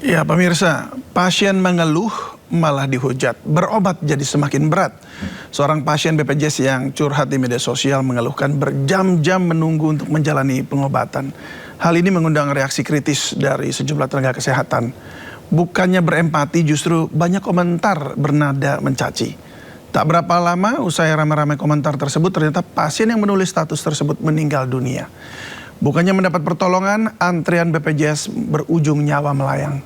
Ya pemirsa, pasien mengeluh malah dihujat, berobat jadi semakin berat. Seorang pasien BPJS yang curhat di media sosial mengeluhkan berjam-jam menunggu untuk menjalani pengobatan. Hal ini mengundang reaksi kritis dari sejumlah tenaga kesehatan. Bukannya berempati, justru banyak komentar bernada mencaci. Tak berapa lama usai ramai-ramai komentar tersebut, ternyata pasien yang menulis status tersebut meninggal dunia. Bukannya mendapat pertolongan, antrian BPJS berujung nyawa melayang.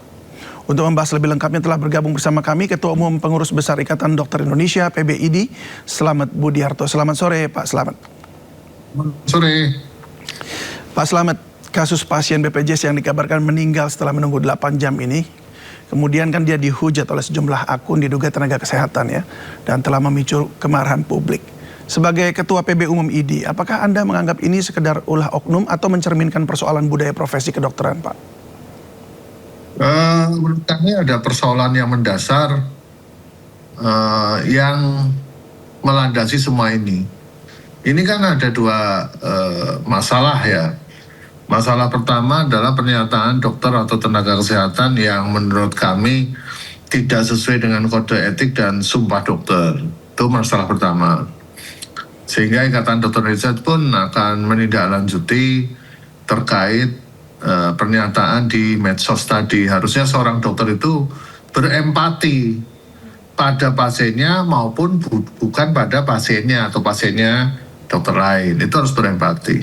Untuk membahas lebih lengkapnya telah bergabung bersama kami Ketua Umum Pengurus Besar Ikatan Dokter Indonesia PBID, Slamet Budiarto. Selamat sore Pak Slamet. Sore. Pak Slamet, kasus pasien BPJS yang dikabarkan meninggal setelah menunggu 8 jam ini, kemudian kan dia dihujat oleh sejumlah akun diduga tenaga kesehatan ya, dan telah memicu kemarahan publik. Sebagai Ketua PB Umum ID, apakah Anda menganggap ini sekedar ulah oknum atau mencerminkan persoalan budaya profesi kedokteran, Pak? Menurut kami ada persoalan yang mendasar yang melandasi semua ini. Ini kan ada dua masalah ya. Masalah pertama adalah pernyataan dokter atau tenaga kesehatan yang menurut kami tidak sesuai dengan kode etik dan sumpah dokter. Itu masalah pertama. Sehingga Ikatan Dokter Indonesia pun akan menindaklanjuti terkait pernyataan di medsos tadi. Harusnya seorang dokter itu berempati pada pasiennya maupun bukan pada pasiennya atau pasiennya dokter lain. Itu harus berempati.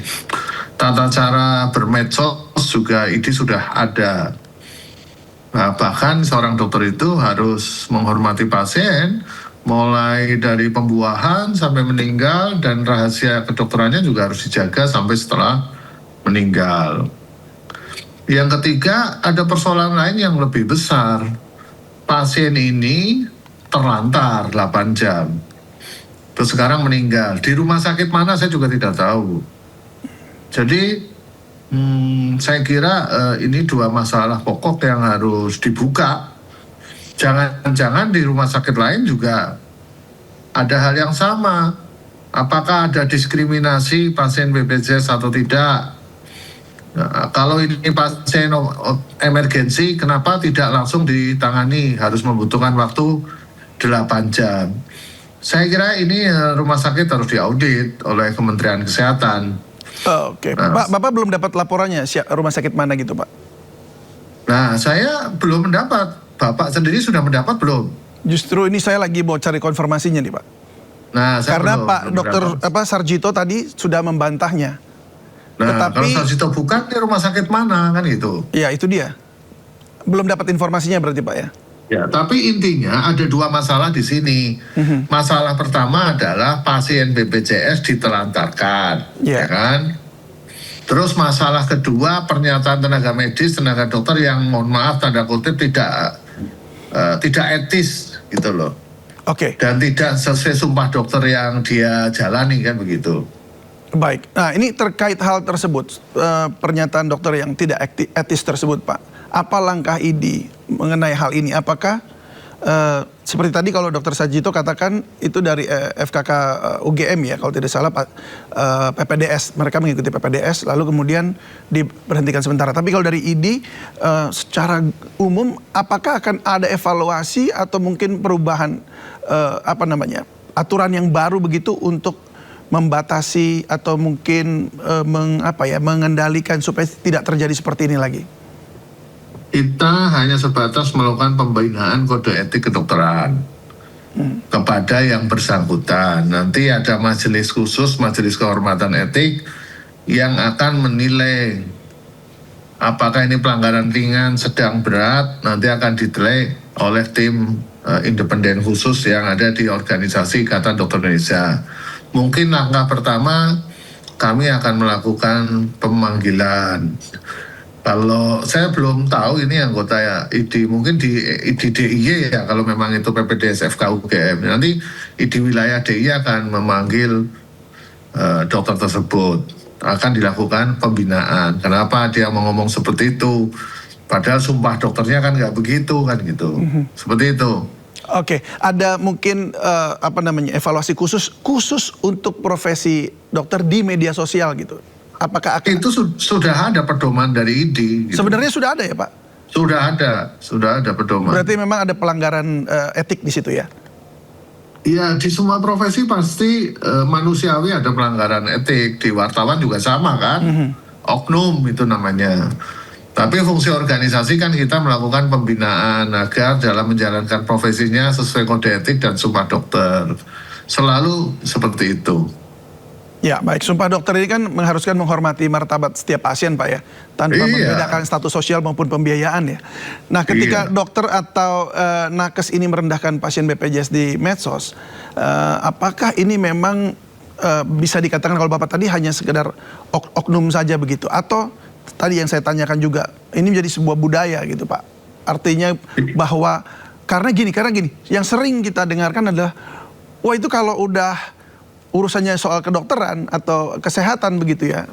Tata cara bermedsos juga ini sudah ada. Nah, bahkan seorang dokter itu harus menghormati pasien mulai dari pembuahan sampai meninggal, dan rahasia kedokterannya juga harus dijaga sampai setelah meninggal. Yang ketiga, ada persoalan lain yang lebih besar. Pasien ini terlantar 8 jam. Terus sekarang meninggal. Di rumah sakit mana saya juga tidak tahu. Jadi saya kira ini dua masalah pokok yang harus dibuka. Jangan-jangan di rumah sakit lain juga ada hal yang sama. Apakah ada diskriminasi pasien BPJS atau tidak? Nah, kalau ini pasien emergensi, kenapa tidak langsung ditangani? Harus membutuhkan waktu 8 jam. Saya kira ini rumah sakit harus diaudit oleh Kementerian Kesehatan. Oke. Pak, Bapak belum dapat laporannya rumah sakit mana gitu, Pak? Nah, saya belum mendapat. Bapak sendiri sudah mendapat belum? Justru ini saya lagi mau cari konfirmasinya nih, Pak. Nah, karena Pak Dokter Sarjito tadi sudah membantahnya. Nah, tetapi kalau Sarjito bukan di rumah sakit mana kan itu? Ya, itu dia. Belum dapat informasinya berarti, Pak ya? Ya, tapi intinya ada dua masalah di sini. Masalah pertama adalah pasien BPJS ditelantarkan, ya kan? Terus masalah kedua, pernyataan tenaga medis, tenaga dokter yang mohon maaf tanda kutip tidak etis gitu loh. Oke. Dan tidak sesuai sumpah dokter yang dia jalani kan begitu. Baik. Nah, ini terkait hal tersebut, pernyataan dokter yang tidak etis tersebut, Pak. Apa langkah ID mengenai hal ini? Apakah seperti tadi kalau Dokter Sarjito katakan itu dari FKK UGM ya, kalau tidak salah PPDS, mereka mengikuti PPDS lalu kemudian diberhentikan sementara. Tapi kalau dari ID secara umum, apakah akan ada evaluasi atau mungkin perubahan aturan yang baru begitu untuk membatasi atau mungkin mengendalikan supaya tidak terjadi seperti ini lagi? Kita hanya sebatas melakukan pembinaan kode etik kedokteran kepada yang bersangkutan. Nanti ada majelis khusus, majelis kehormatan etik yang akan menilai apakah ini pelanggaran ringan, sedang, berat. Nanti akan dinilai oleh tim independen khusus yang ada di organisasi Ikatan Dokter Indonesia. Mungkin langkah pertama kami akan melakukan pemanggilan. Kalau saya belum tahu ini anggota ya ID, mungkin di ID DIY ya kalau memang itu PPDS FK UGM. Nanti ID wilayah DIY akan memanggil dokter tersebut. Akan dilakukan pembinaan. Kenapa dia mau ngomong seperti itu? Padahal sumpah dokternya kan nggak begitu kan gitu. Seperti itu. Oke, ada mungkin evaluasi khusus untuk profesi dokter di media sosial gitu. Apakah itu sudah ada pedoman dari ID? Gitu. Sebenarnya sudah ada ya, Pak? sudah ada pedoman. Berarti memang ada pelanggaran etik di situ ya? Iya, di semua profesi pasti manusiawi ada pelanggaran etik. Di wartawan juga sama kan, oknum itu namanya. Tapi fungsi organisasi kan kita melakukan pembinaan agar dalam menjalankan profesinya sesuai kode etik dan sumpah dokter. Selalu seperti itu. Ya, baik. Sumpah dokter ini kan mengharuskan menghormati martabat setiap pasien, Pak ya, tanpa membedakan status sosial maupun pembiayaan ya. Nah, ketika dokter atau nakes ini merendahkan pasien BPJS di medsos, apakah ini memang bisa dikatakan kalau Bapak tadi hanya sekedar oknum saja begitu, atau tadi yang saya tanyakan juga ini menjadi sebuah budaya gitu, Pak? Artinya bahwa karena gini, yang sering kita dengarkan adalah, wah itu kalau udah urusannya soal kedokteran atau kesehatan begitu ya.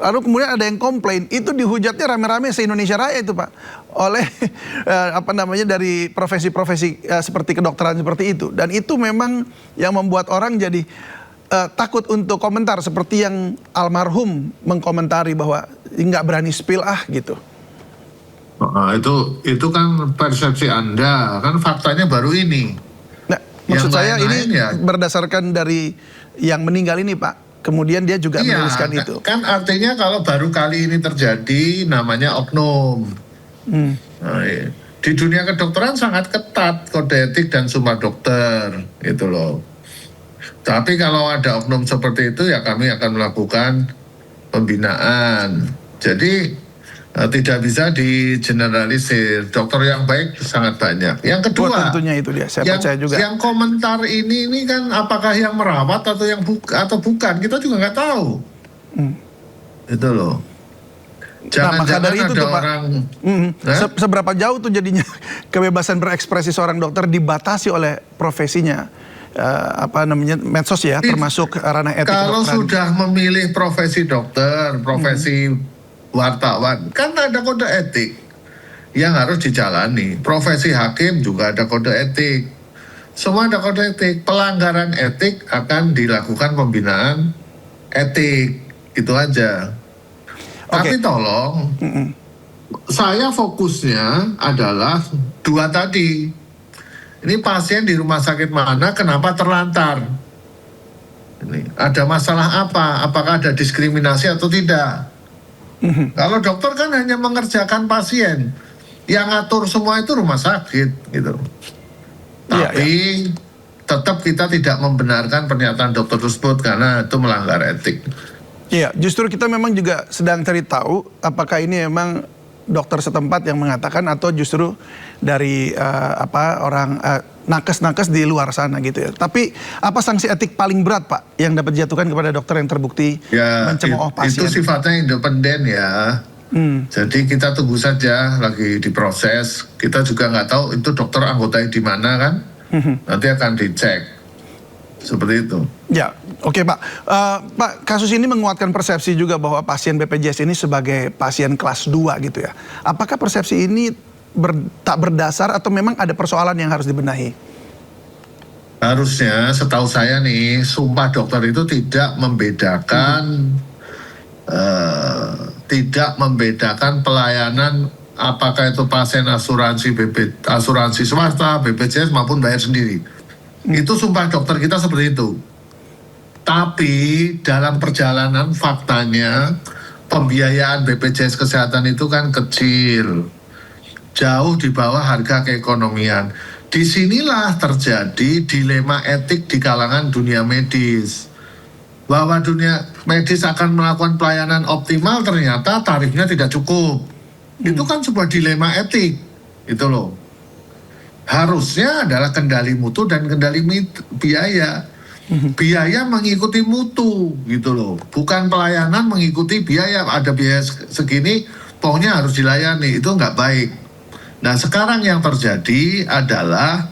Lalu kemudian ada yang komplain, itu dihujatnya rame-rame se-Indonesia Raya itu Pak. Oleh dari profesi-profesi seperti kedokteran seperti itu. Dan itu memang yang membuat orang jadi takut untuk komentar. Seperti yang almarhum mengkomentari bahwa nggak berani spill gitu. Itu kan persepsi Anda, kan faktanya baru ini. Maksud saya ini berdasarkan dari yang meninggal ini Pak. Kemudian dia juga menuliskan itu. Kan artinya kalau baru kali ini terjadi namanya oknum. Nah, di dunia kedokteran sangat ketat kode etik dan sumpah dokter gitu loh. Tapi kalau ada oknum seperti itu ya kami akan melakukan pembinaan. Jadi tidak bisa digeneralisir. Dokter yang baik sangat banyak. Yang kedua, tentunya itu dia. Saya percaya juga. Yang komentar ini kan apakah yang merawat atau yang bukan, kita juga nggak tahu. Itu loh. Maka dari itu tuh Pak, seberapa jauh tuh jadinya kebebasan berekspresi seorang dokter dibatasi oleh profesinya, medsos ya, termasuk ranah etik. Kalau sudah memilih profesi dokter, profesi wartawan, kan ada kode etik yang harus dijalani. Profesi hakim juga ada kode etik. Semua ada kode etik. Pelanggaran etik akan dilakukan pembinaan etik. Itu aja. Tapi tolong, saya fokusnya adalah dua tadi. Ini pasien di rumah sakit mana, kenapa terlantar? Ini ada masalah apa? Apakah ada diskriminasi atau tidak? Kalau dokter kan hanya mengerjakan pasien, yang ngatur semua itu rumah sakit gitu. Tapi tetap kita tidak membenarkan pernyataan dokter tersebut karena itu melanggar etik. Iya, justru kita memang juga sedang cari tahu apakah ini memang dokter setempat yang mengatakan atau justru dari nakes-nakes di luar sana gitu ya. Tapi apa sanksi etik paling berat Pak yang dapat dijatuhkan kepada dokter yang terbukti mencemooh pasien? Itu sifatnya independen ya. Jadi kita tunggu saja lagi diproses. Kita juga nggak tahu itu dokter anggotanya di mana kan. Nanti akan dicek. Seperti itu. Ya, oke Pak. Pak, kasus ini menguatkan persepsi juga bahwa pasien BPJS ini sebagai pasien kelas 2 gitu ya. Apakah persepsi ini tak berdasar atau memang ada persoalan yang harus dibenahi? Harusnya setahu saya nih, sumpah dokter itu tidak membedakan pelayanan apakah itu pasien asuransi swasta, BPJS maupun bayar sendiri. Itu sumpah dokter kita seperti itu. Tapi dalam perjalanan faktanya pembiayaan BPJS kesehatan itu kan kecil, jauh di bawah harga keekonomian. Disinilah terjadi dilema etik di kalangan dunia medis. Bahwa dunia medis akan melakukan pelayanan optimal, ternyata tarifnya tidak cukup. Itu kan sebuah dilema etik, itu loh. Harusnya adalah kendali mutu dan kendali biaya. Biaya mengikuti mutu, gitu loh. Bukan pelayanan mengikuti biaya. Ada biaya segini, pokoknya harus dilayani. Itu nggak baik. Nah, sekarang yang terjadi adalah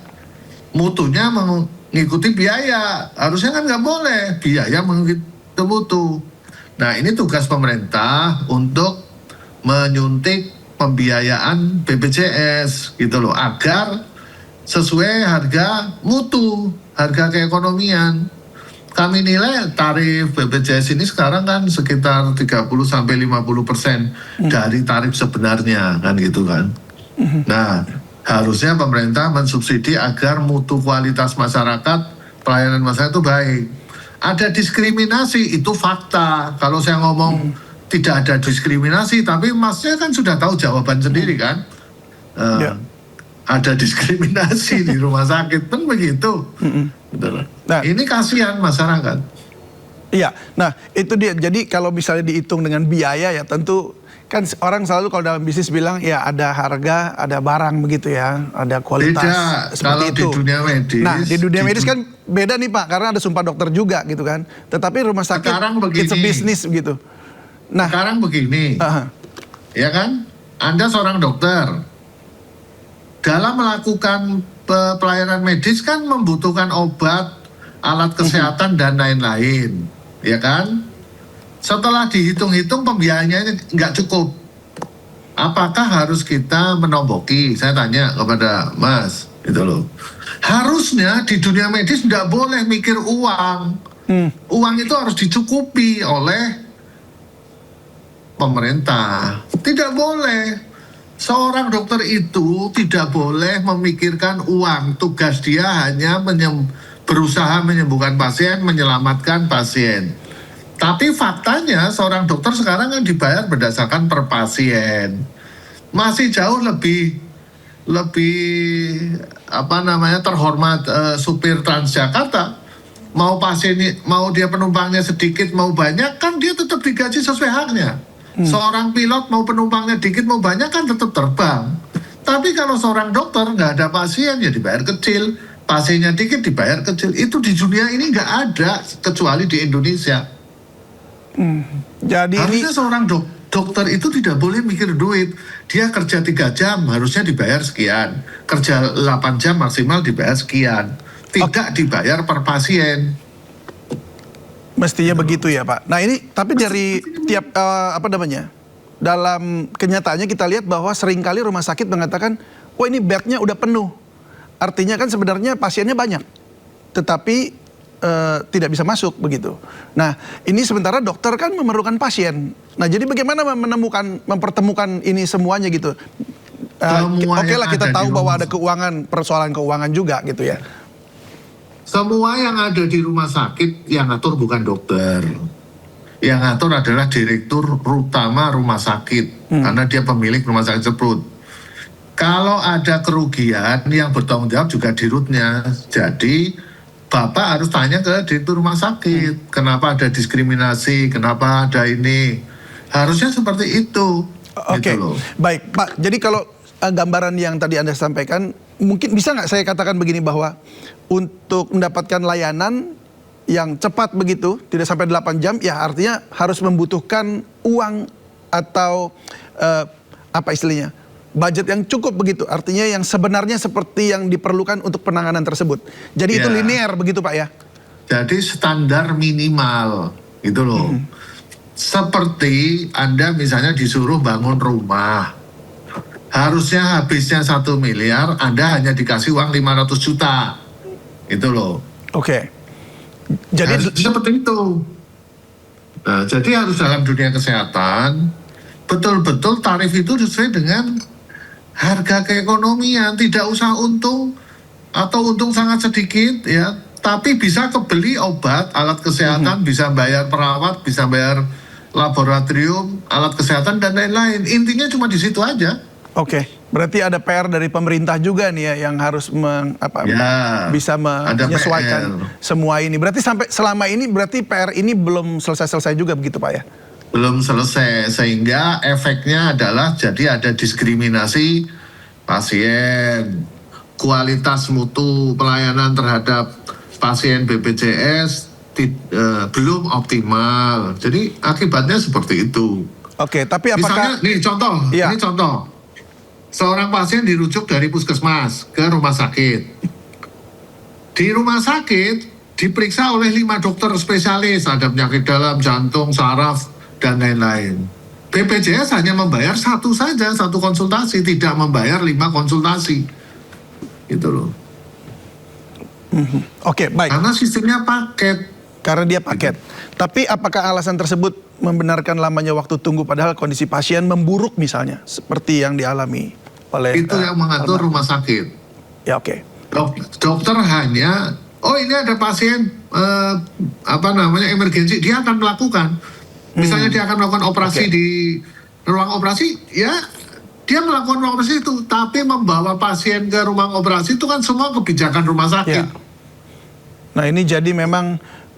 mutunya mengikuti biaya. Harusnya kan nggak boleh. Biaya mengikuti mutu. Nah, ini tugas pemerintah untuk menyuntik pembiayaan BPJS, gitu loh. Agar sesuai harga mutu, harga keekonomian. kami nilai tarif BPJS ini sekarang kan sekitar 30-50% dari tarif sebenarnya, kan gitu kan. Nah, harusnya pemerintah mensubsidi agar mutu kualitas masyarakat, pelayanan masyarakat itu baik. Ada diskriminasi, itu fakta. Kalau saya ngomong tidak ada diskriminasi, tapi masnya kan sudah tahu jawaban sendiri kan. Ada diskriminasi di rumah sakit, kan begitu. Nah, ini kasihan masyarakat. Iya, nah itu dia. Jadi kalau misalnya dihitung dengan biaya ya tentu kan orang selalu kalau dalam bisnis bilang ya ada harga, ada barang begitu ya, ada kualitas. Beda seperti kalau itu. di dunia medis. Nah di dunia medis kan beda nih Pak, karena ada sumpah dokter juga gitu kan. Tetapi rumah sakit it's a business gitu. Nah sekarang begini, ya kan, Anda seorang dokter, dalam melakukan pelayanan medis kan membutuhkan obat, alat kesehatan dan lain-lain, ya kan? Setelah dihitung-hitung pembiayaannya nggak cukup. Apakah harus kita menomboki? Saya tanya kepada Mas, gitu loh. Harusnya di dunia medis nggak boleh mikir uang. Uang itu harus dicukupi oleh pemerintah. Tidak boleh. Seorang dokter itu tidak boleh memikirkan uang. Tugas dia hanya berusaha menyembuhkan pasien, menyelamatkan pasien. Tapi faktanya seorang dokter sekarang kan dibayar berdasarkan per pasien. Masih jauh lebih terhormat supir Transjakarta. Mau dia penumpangnya sedikit mau banyak kan dia tetap digaji sesuai haknya. Seorang pilot mau penumpangnya dikit mau banyak kan tetap terbang. Tapi kalau seorang dokter nggak ada pasien ya dibayar kecil, pasiennya dikit dibayar kecil. Itu di dunia ini nggak ada kecuali di Indonesia. Jadi harusnya seorang dokter itu tidak boleh mikir duit. Dia kerja 3 jam harusnya dibayar sekian, kerja 8 jam maksimal dibayar sekian, tidak dibayar per pasien. Mestinya begitu ya Pak. Nah ini tapi dari tiap dalam kenyataannya kita lihat bahwa seringkali rumah sakit mengatakan, oh ini bednya udah penuh. Artinya kan sebenarnya pasiennya banyak, tetapi tidak bisa masuk begitu. Nah ini sementara dokter kan memerlukan pasien. Nah jadi bagaimana mempertemukan ini semuanya gitu? Oke lah kita tahu bahwa ada persoalan keuangan juga gitu ya. Semua yang ada di rumah sakit yang ngatur bukan dokter. Yang ngatur adalah direktur utama rumah sakit. Karena dia pemilik rumah sakit tersebut. Kalau ada kerugian yang bertanggung jawab juga dirutnya. Jadi Bapak harus tanya ke direktur rumah sakit. Kenapa ada diskriminasi, kenapa ada ini. Harusnya seperti itu. Oke, gitu loh. Baik Pak. Jadi kalau gambaran yang tadi Anda sampaikan, mungkin bisa nggak saya katakan begini bahwa untuk mendapatkan layanan yang cepat begitu, tidak sampai 8 jam, ya artinya harus membutuhkan uang atau apa istilahnya, budget yang cukup begitu. Artinya yang sebenarnya seperti yang diperlukan untuk penanganan tersebut. Jadi itu linear begitu Pak ya? Jadi standar minimal gitu loh. Seperti Anda misalnya disuruh bangun rumah. Harusnya habisnya 1 miliar, Anda hanya dikasih uang 500 juta. Itu loh. Oke. Jadi seperti itu. Nah, jadi harus dalam dunia kesehatan betul-betul tarif itu sesuai dengan harga keekonomian, tidak usah untung atau untung sangat sedikit ya, tapi bisa kebeli obat, alat kesehatan, bisa bayar perawat, bisa bayar laboratorium, alat kesehatan dan lain-lain. Intinya cuma di situ aja. Oke, berarti ada PR dari pemerintah juga nih ya yang harus bisa menyesuaikan semua ini. Berarti sampai selama ini berarti PR ini belum selesai-selesai juga begitu Pak ya? Belum selesai, sehingga efeknya adalah jadi ada diskriminasi pasien, kualitas mutu pelayanan terhadap pasien BPJS belum optimal. Jadi akibatnya seperti itu. Oke, tapi apakah misalnya ini contoh. Seorang pasien dirujuk dari puskesmas ke rumah sakit. Di rumah sakit diperiksa oleh 5 dokter spesialis, ada penyakit dalam, jantung, saraf, dan lain-lain. BPJS hanya membayar 1 saja, 1 konsultasi, tidak membayar 5 konsultasi. Gitu loh. Oke, baik. Karena sistemnya paket. Karena dia paket. Tapi apakah alasan tersebut membenarkan lamanya waktu tunggu padahal kondisi pasien memburuk misalnya seperti yang dialami oleh Itu yang mengatur rumah sakit. Ya oke. Dokter hanya, oh ini ada pasien emergensi, dia akan melakukan. Misalnya dia akan melakukan operasi di ruang operasi, ya dia melakukan ruang operasi itu. Tapi membawa pasien ke ruang operasi itu kan semua kebijakan rumah sakit. Ya. Nah ini jadi memang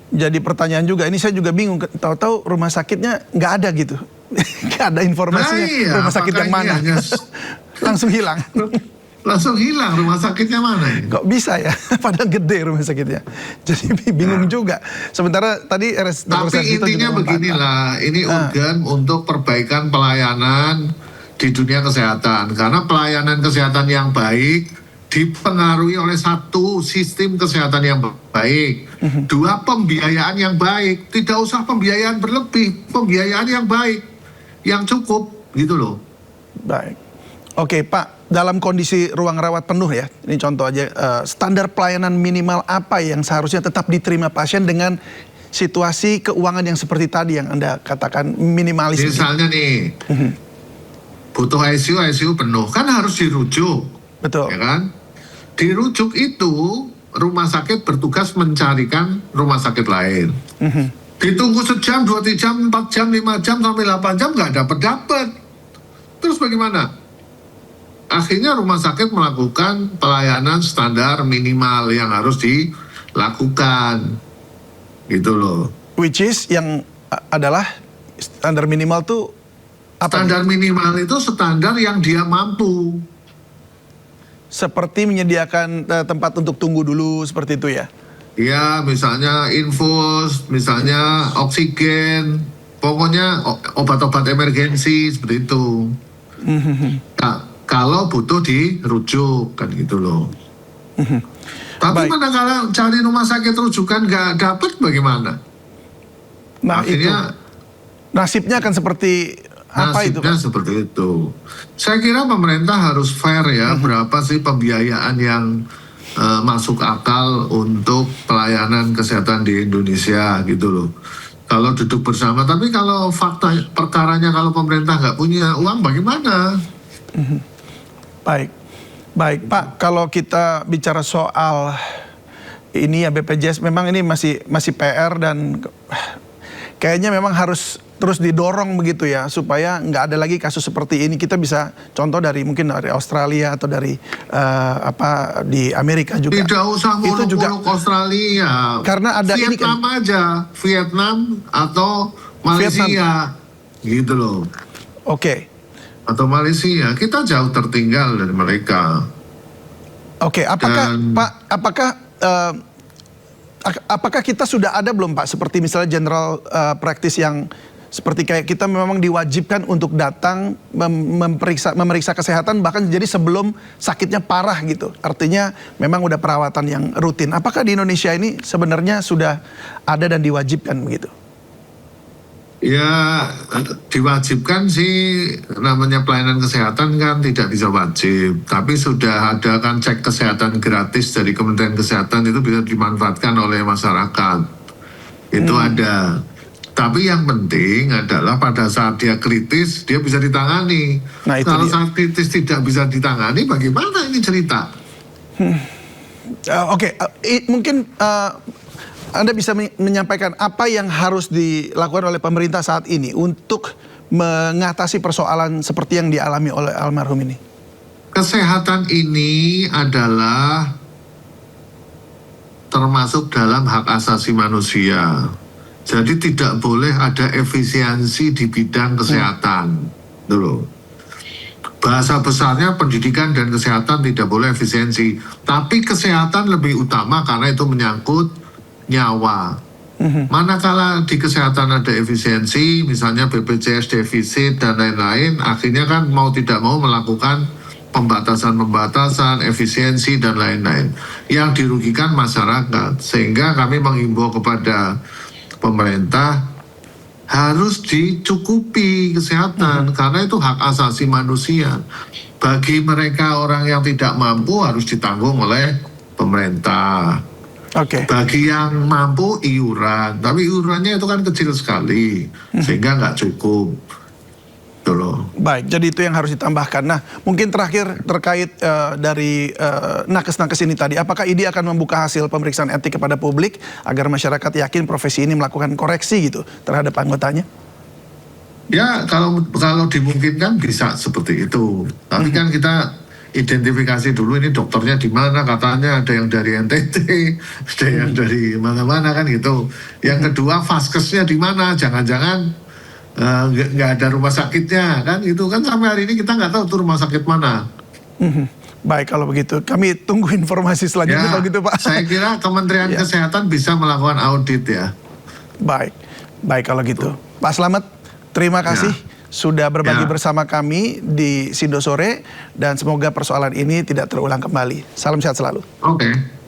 jadi pertanyaan juga. Ini saya juga bingung. Tahu-tahu rumah sakitnya nggak ada gitu, nggak ada informasinya. Nah, iya, rumah sakit yang mana? Langsung hilang. Langsung hilang rumah sakitnya mana ini? Kok bisa ya? Padahal gede rumah sakitnya. Jadi bingung juga. Sementara tadi Tapi intinya beginilah, ini urgen untuk perbaikan pelayanan di dunia kesehatan. Karena pelayanan kesehatan yang baik dipengaruhi oleh satu, sistem kesehatan yang baik. Dua, pembiayaan yang baik. Tidak usah pembiayaan berlebih, pembiayaan yang baik, yang cukup, gitu loh. Baik. Oke Pak, dalam kondisi ruang rawat penuh ya, ini contoh aja, standar pelayanan minimal apa yang seharusnya tetap diterima pasien dengan situasi keuangan yang seperti tadi yang Anda katakan minimalis. Misalnya nih, butuh ICU penuh, kan harus dirujuk. Betul. Ya kan? Dirujuk itu rumah sakit bertugas mencarikan rumah sakit lain. Ditunggu sejam, 2 jam, 4 jam, 5 jam, sampai 8 jam nggak dapat. Terus bagaimana? Akhirnya rumah sakit melakukan pelayanan standar minimal yang harus dilakukan. Gitu loh. Which is yang adalah standar minimal tuh apa? Standar minimal itu standar yang dia mampu. Seperti menyediakan tempat untuk tunggu dulu seperti itu ya? Ya, misalnya infus, misalnya oksigen, pokoknya obat-obat emergensi seperti itu. Kalau butuh dirujuk kan gitu loh. Tapi manakala cari rumah sakit rujukan nggak dapat bagaimana? Nah akhirnya itu nasibnya akan seperti apa itu? Nasibnya seperti itu. Saya kira pemerintah harus fair ya, berapa sih pembiayaan yang masuk akal untuk pelayanan kesehatan di Indonesia gitu loh. Kalau duduk bersama, tapi kalau fakta perkaranya kalau pemerintah nggak punya uang bagaimana? Baik Pak, kalau kita bicara soal ini ya BPJS memang ini masih PR dan kayaknya memang harus terus didorong begitu ya supaya nggak ada lagi kasus seperti ini. Kita bisa contoh dari mungkin dari Australia atau dari di Amerika juga. Tidak usah muluk-muluk Australia. Karena ada Vietnam ini kan, aja, Vietnam atau Malaysia, gitu loh. Oke. Atau Malaysia, kita jauh tertinggal dari mereka. Oke, apakah kita sudah ada belum Pak seperti misalnya general practice yang seperti kayak kita memang diwajibkan untuk datang memeriksa kesehatan bahkan jadi sebelum sakitnya parah gitu. Artinya memang udah perawatan yang rutin. Apakah di Indonesia ini sebenarnya sudah ada dan diwajibkan begitu? Ya diwajibkan sih, namanya pelayanan kesehatan kan tidak bisa wajib. Tapi sudah ada kan cek kesehatan gratis dari Kementerian Kesehatan, itu bisa dimanfaatkan oleh masyarakat. Itu ada. Tapi yang penting adalah pada saat dia kritis, dia bisa ditangani. Nah, kalau saat kritis tidak bisa ditangani, bagaimana ini cerita? Mungkin Anda bisa menyampaikan apa yang harus dilakukan oleh pemerintah saat ini untuk mengatasi persoalan seperti yang dialami oleh almarhum ini? Kesehatan ini adalah termasuk dalam hak asasi manusia. Jadi tidak boleh ada efisiensi di bidang kesehatan. Dulu. Bahasa besarnya pendidikan dan kesehatan tidak boleh efisiensi. Tapi kesehatan lebih utama karena itu menyangkut nyawa. Manakala di kesehatan ada efisiensi, misalnya BPJS defisit dan lain-lain, akhirnya kan mau tidak mau melakukan pembatasan, efisiensi dan lain-lain yang dirugikan masyarakat. Sehingga kami menghimbau kepada pemerintah harus dicukupi kesehatan karena itu hak asasi manusia. Bagi mereka orang yang tidak mampu harus ditanggung oleh pemerintah. Oke. Bagi yang mampu iuran, tapi iurannya itu kan kecil sekali, sehingga nggak cukup. Gitu loh. Baik, jadi itu yang harus ditambahkan. Nah, mungkin terakhir terkait dari nakes-nakes ini tadi, apakah IDI akan membuka hasil pemeriksaan etik kepada publik agar masyarakat yakin profesi ini melakukan koreksi gitu terhadap anggotanya? Ya, kalau dimungkinkan bisa seperti itu. Tapi kan kita identifikasi dulu ini dokternya di mana, katanya ada yang dari NTT, ada yang dari mana-mana kan gitu. Yang kedua, vaskesnya di mana, jangan-jangan nggak ada rumah sakitnya kan gitu kan, sampai hari ini kita nggak tahu tuh rumah sakit mana. Baik, kalau begitu kami tunggu informasi selanjutnya Ya, kalau gitu Pak. saya kira Kementerian Ya. Kesehatan bisa melakukan audit ya. Baik, baik kalau gitu. Pak Slamet, terima kasih sudah berbagi bersama kami di Sindo Sore dan semoga persoalan ini tidak terulang kembali. Salam sehat selalu. Oke.